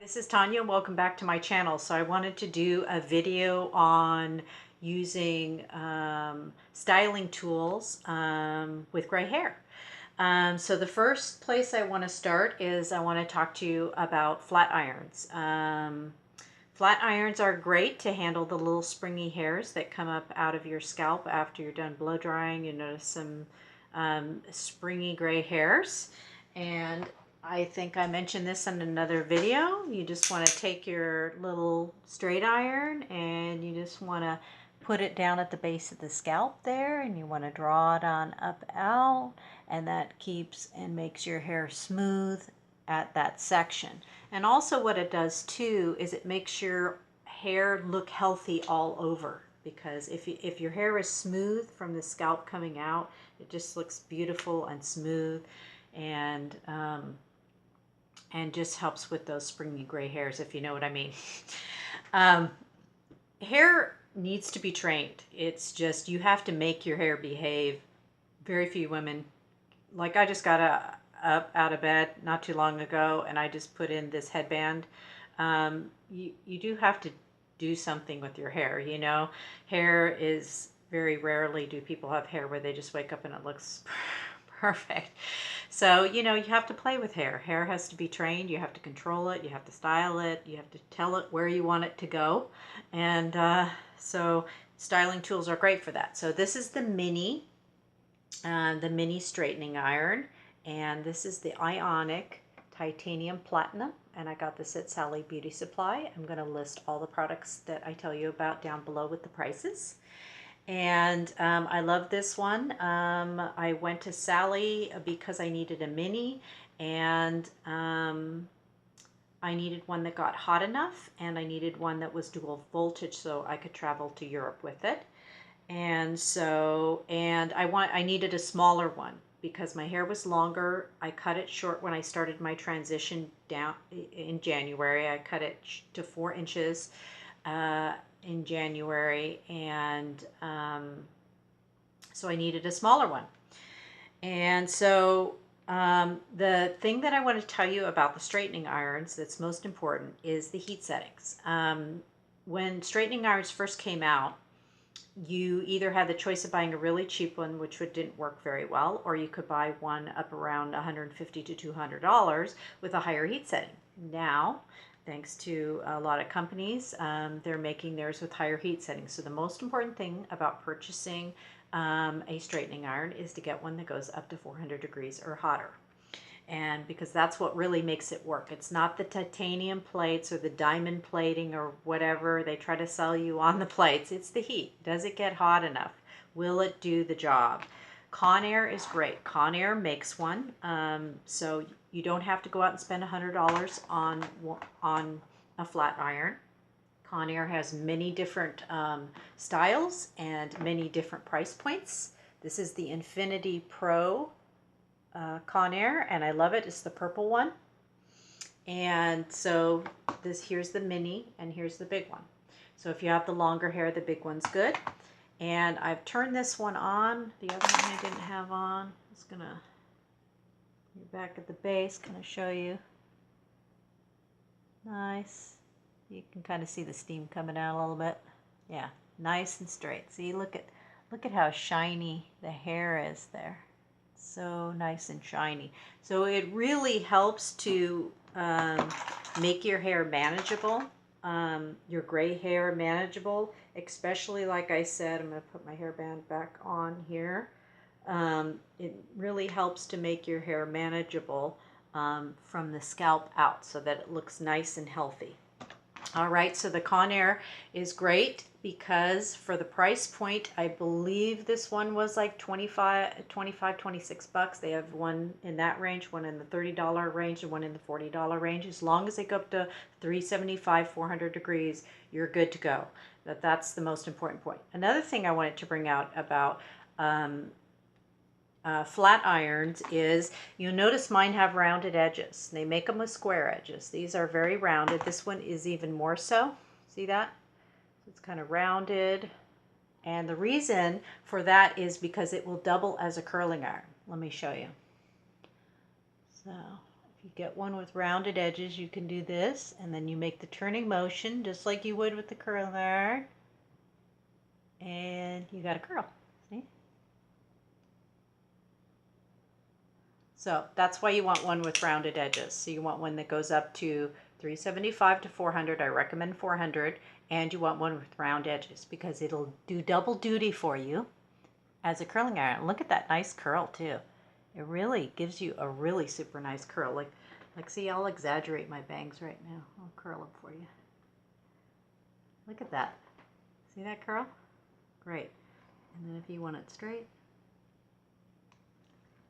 This is Tanya and welcome back to my channel. So I wanted to do a video on using styling tools with gray hair. So the first place I want to start is I want to talk to you about flat irons. Flat irons are great to handle the little springy hairs that come up out of your scalp after you're done blow drying. You notice some springy gray hairs, and I think I mentioned this in another video. You just want to take your little straight iron and you just want to put it down at the base of the scalp there, and you want to draw it on up out, and that keeps and makes your hair smooth at that section. And also what it does too is it makes your hair look healthy all over, because if your hair is smooth from the scalp coming out, it just looks beautiful and smooth, and just helps with those springy gray hairs, if you know what I mean. Hair needs to be trained. It's just, you have to make your hair behave. Very few women, like I just got up out of bed not too long ago and I just put in this headband. You do have to do something with your hair, you know. Hair is, very rarely do people have hair where they just wake up and it looks perfect. So, you know, you have to play with hair. Hair has to be trained. You have to control it. You have to style it. You have to tell it where you want it to go. And so styling tools are great for that. So this is the mini straightening iron. And this is the Ionic Titanium Platinum. And I got this at Sally Beauty Supply. I'm going to list all the products that I tell you about down below with the prices. And I love this one. I went to Sally because I needed a mini, and I needed one that got hot enough, and I needed one that was dual voltage so I could travel to Europe with it. And so, I needed a smaller one because my hair was longer. I cut it short when I started my transition down in January. I cut it to 4 inches. In January, and so I needed a smaller one. And so the thing that I want to tell you about the straightening irons that's most important is the heat settings. When straightening irons first came out, you either had the choice of buying a really cheap one, which didn't work very well, or you could buy one up around $150 to $200 with a higher heat setting. Now, thanks to a lot of companies, they're making theirs with higher heat settings. So the most important thing about purchasing a straightening iron is to get one that goes up to 400 degrees or hotter. And because that's what really makes it work. It's not the titanium plates or the diamond plating or whatever they try to sell you on the plates. It's the heat. Does it get hot enough? Will it do the job? Conair is great. Conair makes one, so you don't have to go out and spend $100 on a flat iron. Conair has many different styles and many different price points. This is the Infinity Pro Conair, and I love it. It's the purple one. And so here's the mini, and here's the big one. So if you have the longer hair, the big one's good. And I've turned this one on. The other one I didn't have on. I'm just gonna be back at the base, kind of show you. Nice. You can kind of see the steam coming out a little bit. Yeah, nice and straight. See, look at how shiny the hair is there. So nice and shiny. So it really helps to make your hair manageable, your gray hair manageable, especially, like I said, I'm going to put my hairband back on here. It really helps to make your hair manageable from the scalp out so that it looks nice and healthy. All right, so the Conair is great because for the price point, I believe this one was like 25, 26 bucks. They have one in that range, one in the $30 range, and one in the $40 range. As long as they go up to 375, 400 degrees, you're good to go. That's the most important point. Another thing I wanted to bring out about flat irons is, you'll notice mine have rounded edges. They make them with square edges. These are very rounded. This one is even more so. See that? It's kind of rounded. And the reason for that is because it will double as a curling iron. Let me show you. So If you get one with rounded edges, you can do this, and then you make the turning motion just like you would with the curling iron, and you got a curl. See? So that's why you want one with rounded edges. So you want one that goes up to 375 to 400. I recommend 400. And you want one with round edges because it'll do double duty for you as a curling iron. Look at that nice curl too. It really gives you a really super nice curl. Like see, I'll exaggerate my bangs right now. I'll curl them for you. Look at that. See that curl? Great. And then if you want it straight,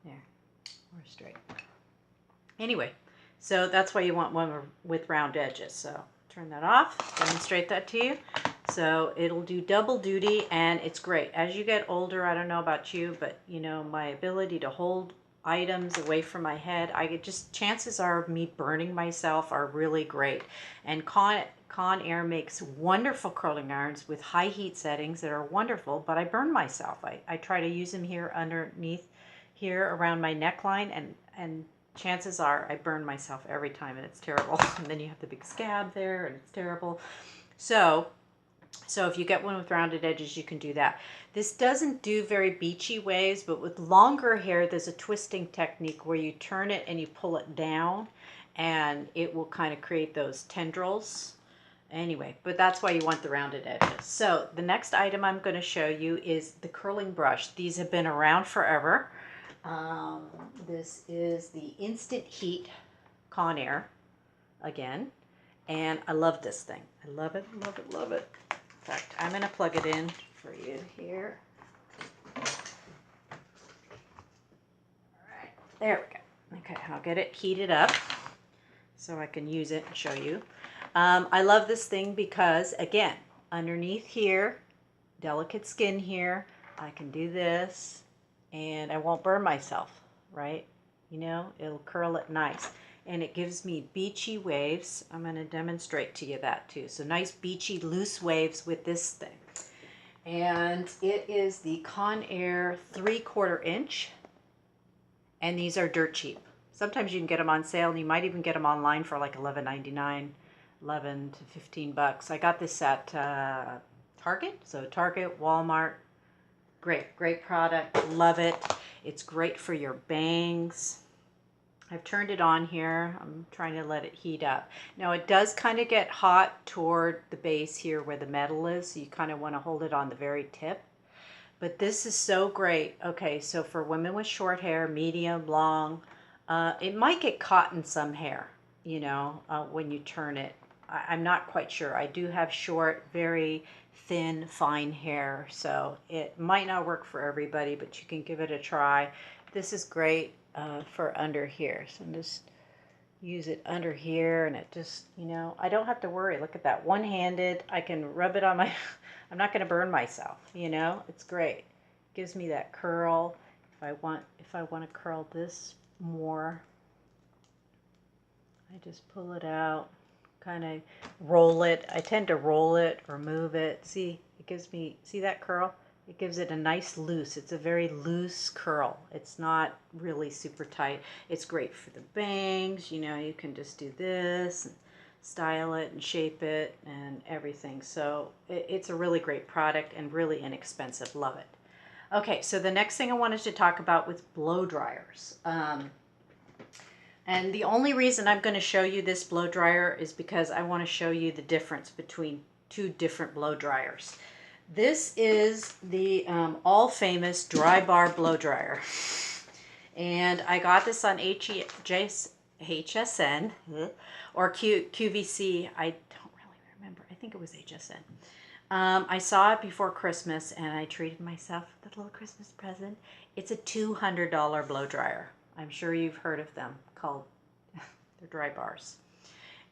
there. Or straight. Anyway, so that's why you want one with round edges. So turn that off, demonstrate that to you. So it'll do double duty, and it's great. As you get older, I don't know about you, but you know, my ability to hold items away from my head, chances are of me burning myself are really great. And Conair makes wonderful curling irons with high heat settings that are wonderful, but I burn myself. I try to use them here underneath here around my neckline, and chances are I burn myself every time, and it's terrible. And then you have the big scab there, and it's terrible. So if you get one with rounded edges, you can do that. This doesn't do very beachy waves, but with longer hair, there's a twisting technique where you turn it and you pull it down, and it will kind of create those tendrils. Anyway, but that's why you want the rounded edges. So the next item I'm going to show you is the curling brush. These have been around forever. This is the Instant Heat Conair again, and I love this thing. I love it, love it, love it. In fact, I'm going to plug it in for you here. All right, there we go. Okay, I'll get it heated up so I can use it and show you. I love this thing because, again, underneath here, delicate skin here, I can do this and I won't burn myself, right? You know, it'll curl it nice. And it gives me beachy waves. I'm going to demonstrate to you that too. So nice beachy loose waves with this thing. And it is the Conair 3/4 inch. And these are dirt cheap. Sometimes you can get them on sale, and you might even get them online for like $11.99, 11 to 15 bucks. I got this at Target. So Target, Walmart. Great product. Love it. It's great for your bangs. I've turned it on here. I'm trying to let it heat up. Now it does kind of get hot toward the base here where the metal is, so you kind of want to hold it on the very tip. But this is so great. Okay, so for women with short hair, medium, long, it might get caught in some hair, you know, when you turn it. I'm not quite sure. I do have short, very thin, fine hair, so it might not work for everybody, but you can give it a try. This is great for under here. So I'm just use it under here, and it just, you know, I don't have to worry. Look at that, one-handed. I can rub it on my, I'm not going to burn myself, you know. It's great. Gives me that curl. If I want to curl this more, I just pull it out, kind of roll it. I tend to roll it or move it. See, it gives me, see that curl? It gives it a nice loose. It's a very loose curl. It's not really super tight. It's great for the bangs. You know, you can just do this and style it and shape it and everything. So it's a really great product and really inexpensive. Love it. Okay, so the next thing I wanted to talk about was blow dryers. And the only reason I'm going to show you this blow dryer is because I want to show you the difference between two different blow dryers. This is the all famous dry bar blow dryer. And I got this on HSN or QVC. I don't really remember. I think it was HSN. I saw it before Christmas, and I treated myself with a little Christmas present. It's a $200 blow dryer. I'm sure you've heard of them, called they're dry bars.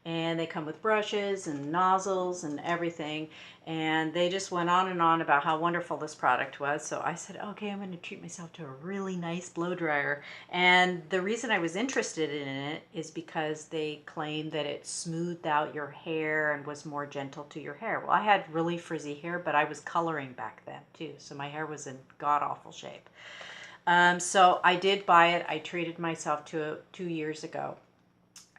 And they come with brushes and nozzles and everything. And they just went on and on about how wonderful this product was. So I said, okay, I'm going to treat myself to a really nice blow dryer. And the reason I was interested in it is because they claimed that it smoothed out your hair and was more gentle to your hair. Well, I had really frizzy hair, but I was coloring back then too. So my hair was in god-awful shape. So I did buy it. I treated myself to it 2 years ago.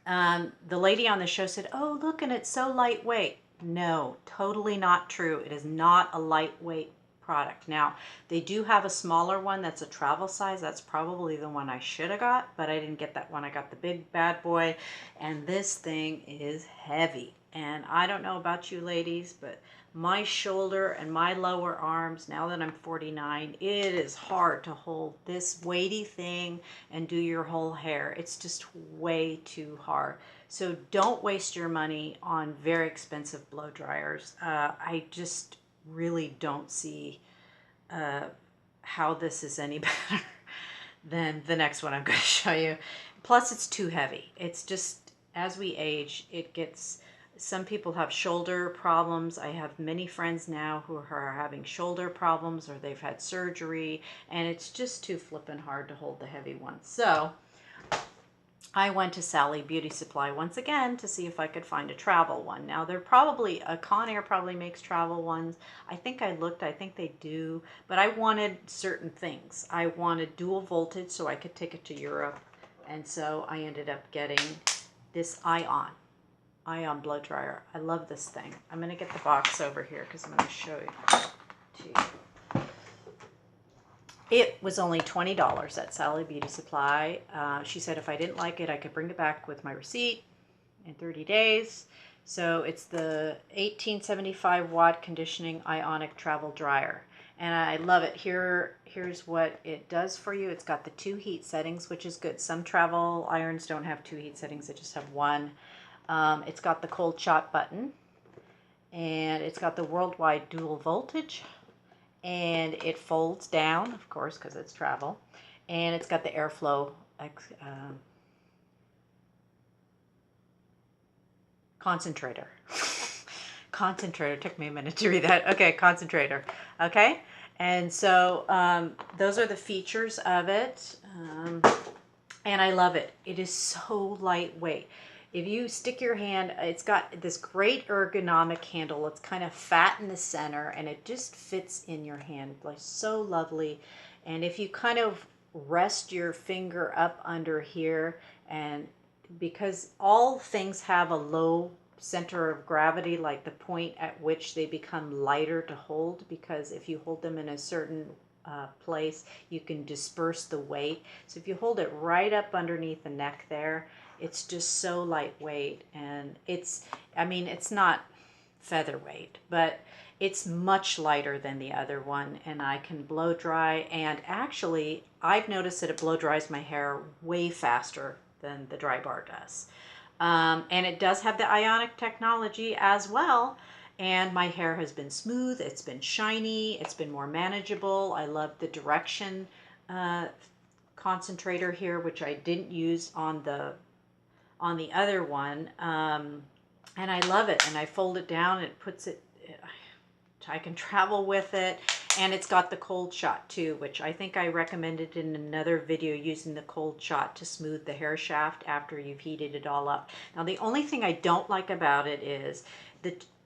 The lady on the show said, "Oh, look, and it's so lightweight." No, totally not true. It is not a lightweight product. Now, they do have a smaller one that's a travel size. That's probably the one I should have got, but I didn't get that one. I got the big bad boy, and this thing is heavy. And I don't know about you ladies, but my shoulder and my lower arms, now that I'm 49, it is hard to hold this weighty thing and do your whole hair. It's just way too hard. So don't waste your money on very expensive blow dryers. I just really don't see how this is any better than the next one I'm going to show you. Plus, it's too heavy. It's just, as we age, it gets, some people have shoulder problems. I have many friends now who are having shoulder problems or they've had surgery, and it's just too flippin' hard to hold the heavy ones. So I went to Sally Beauty Supply once again to see if I could find a travel one. Now, they're probably, Conair probably makes travel ones. I think I looked, I think they do, but I wanted certain things. I wanted dual voltage so I could take it to Europe, and so I ended up getting this Ion blow dryer. I love this thing. I'm going to get the box over here because I'm going to show you to you. It was only $20 at Sally Beauty Supply. She said if I didn't like it, I could bring it back with my receipt in 30 days. So it's the 1875 watt conditioning Ionic travel dryer. And I love it. Here's what it does for you. It's got the 2 heat settings, which is good. Some travel irons don't have 2 heat settings. They just have 1. It's got the cold shot button. And it's got the worldwide dual voltage. And it folds down, of course, because it's travel, and it's got the airflow concentrator. Concentrator, took me a minute to read that. Okay, concentrator. Okay, and so those are the features of it, and I love it. It is so lightweight. If you stick your hand, it's got this great ergonomic handle. It's kind of fat in the center, and it just fits in your hand, like so lovely. And if you kind of rest your finger up under here, and because all things have a low center of gravity, like the point at which they become lighter to hold, because if you hold them in a certain place, you can disperse the weight. So if you hold it right up underneath the neck there, it's just so lightweight, and it's not featherweight, but it's much lighter than the other one, and I can blow dry, and actually I've noticed that it blow dries my hair way faster than the dry bar does. And it does have the Ionic technology as well, and my hair has been smooth, it's been shiny, it's been more manageable. I love the direction concentrator here, which I didn't use on the other one, and I love it. And I fold it down, it puts it, I can travel with it, and it's got the cold shot too, which I think I recommended in another video, using the cold shot to smooth the hair shaft after you've heated it all up. Now, the only thing I don't like about it is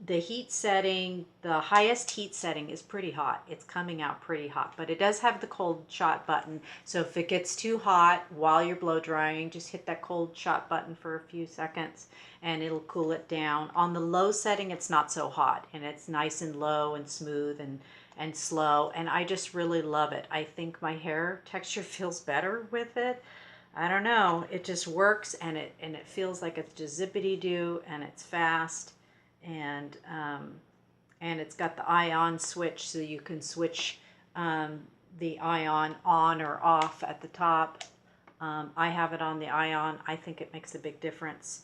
the heat setting. The highest heat setting is pretty hot. It's coming out pretty hot, but it does have the cold shot button. So if it gets too hot while you're blow drying, just hit that cold shot button for a few seconds and it'll cool it down. On the low setting, it's not so hot, and it's nice and low and smooth and slow, and I just really love it. I think my hair texture feels better with it. I don't know, it just works, and it feels like it's just zippity-doo, and it's fast, and it's got the ion switch, so you can switch the ion on or off at the top. I have it on the ion. I think it makes a big difference.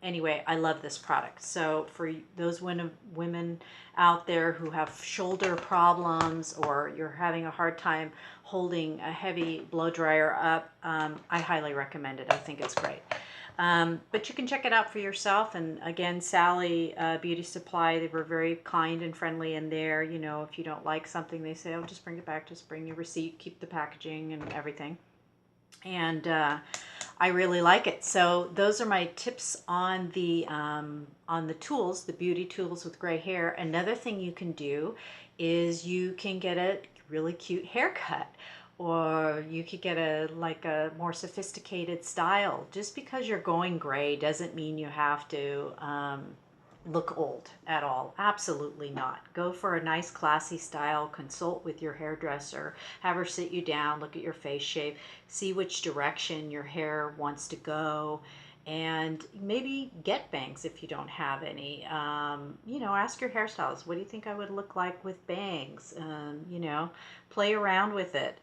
Anyway, I love this product. So for those women out there who have shoulder problems, or you're having a hard time holding a heavy blow dryer up, I highly recommend it. I think it's great. But you can check it out for yourself. And again, Sally Beauty Supply, they were very kind and friendly in there. You know, if you don't like something, they say, oh, just bring it back, just bring your receipt, keep the packaging and everything. And I really like it. So those are my tips on the tools, the beauty tools with gray hair. Another thing you can do is you can get a really cute haircut, or you could get a more sophisticated style. Just because you're going gray doesn't mean you have to look old at all. Absolutely not. Go for a nice classy style. Consult with your hairdresser. Have her sit you down, look at your face shape, see which direction your hair wants to go, and maybe get bangs if you don't have any. Ask your hairstylist, what do you think I would look like with bangs? Play around with it.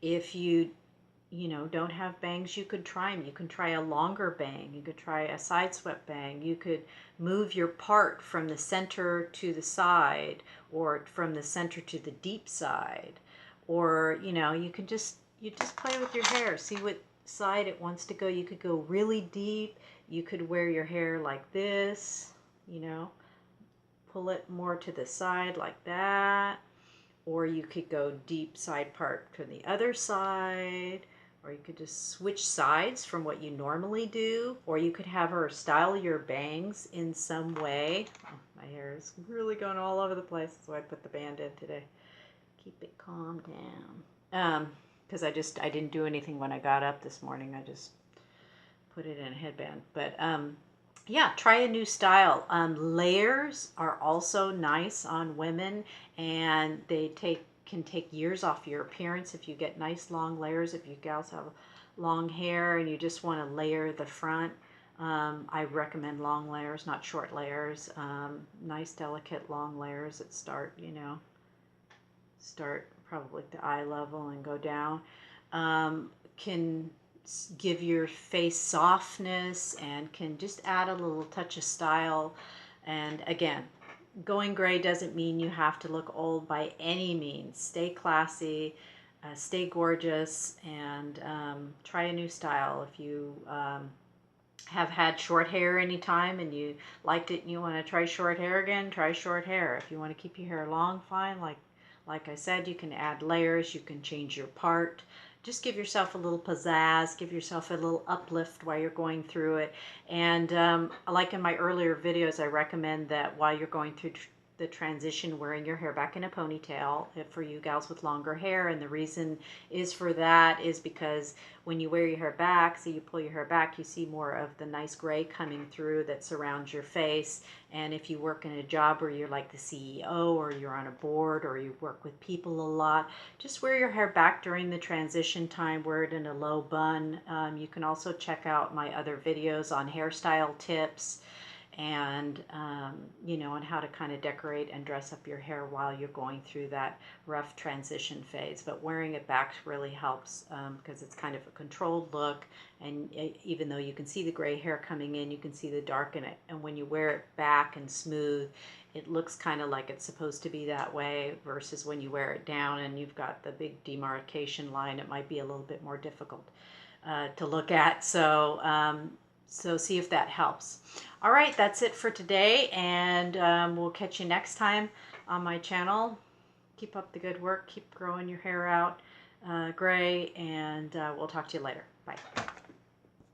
If you don't have bangs, you could try them. You can try a longer bang. You could try a side swept bang. You could move your part from the center to the side, or from the center to the deep side. Or, you just play with your hair. See what side it wants to go. You could go really deep. You could wear your hair like this, pull it more to the side like that. Or you could go deep side part to the other side, or you could just switch sides from what you normally do, or you could have her style your bangs in some way. Oh, my hair is really going all over the place, so I put the band in today. Keep it calm down. Because I didn't do anything when I got up this morning. I just put it in a headband. But yeah, try a new style. Layers are also nice on women, and they can take years off your appearance if you get nice long layers. If you gals have long hair and you just want to layer the front, I recommend long layers, not short layers. Nice, delicate, long layers that start probably at the eye level and go down. Can give your face softness and can just add a little touch of style. And again, going gray doesn't mean you have to look old by any means. Stay classy, stay gorgeous, and try a new style. If you have had short hair anytime and you liked it and you want to try short hair again, try short hair. If you want to keep your hair long, fine. Like I said, you can add layers, you can change your part. Just give yourself a little pizzazz, give yourself a little uplift while you're going through it. And like in my earlier videos, I recommend that while you're going through the transition, wearing your hair back in a ponytail for you gals with longer hair. And the reason is for that is because when you wear your hair back, so you pull your hair back, you see more of the nice gray coming through that surrounds your face. And if you work in a job where you're like the CEO, or you're on a board, or you work with people a lot, just wear your hair back during the transition time. Wear it in a low bun. You can also check out my other videos on hairstyle tips, and on how to kind of decorate and dress up your hair while you're going through that rough transition phase. But wearing it back really helps because it's kind of a controlled look, and even though you can see the gray hair coming in, you can see the dark in it. And when you wear it back and smooth, it looks kind of like it's supposed to be that way, versus when you wear it down and you've got the big demarcation line, it might be a little bit more difficult to look at. So see if that helps. All right, that's it for today, and we'll catch you next time on my channel. Keep up the good work. Keep growing your hair out gray, and we'll talk to you later. Bye.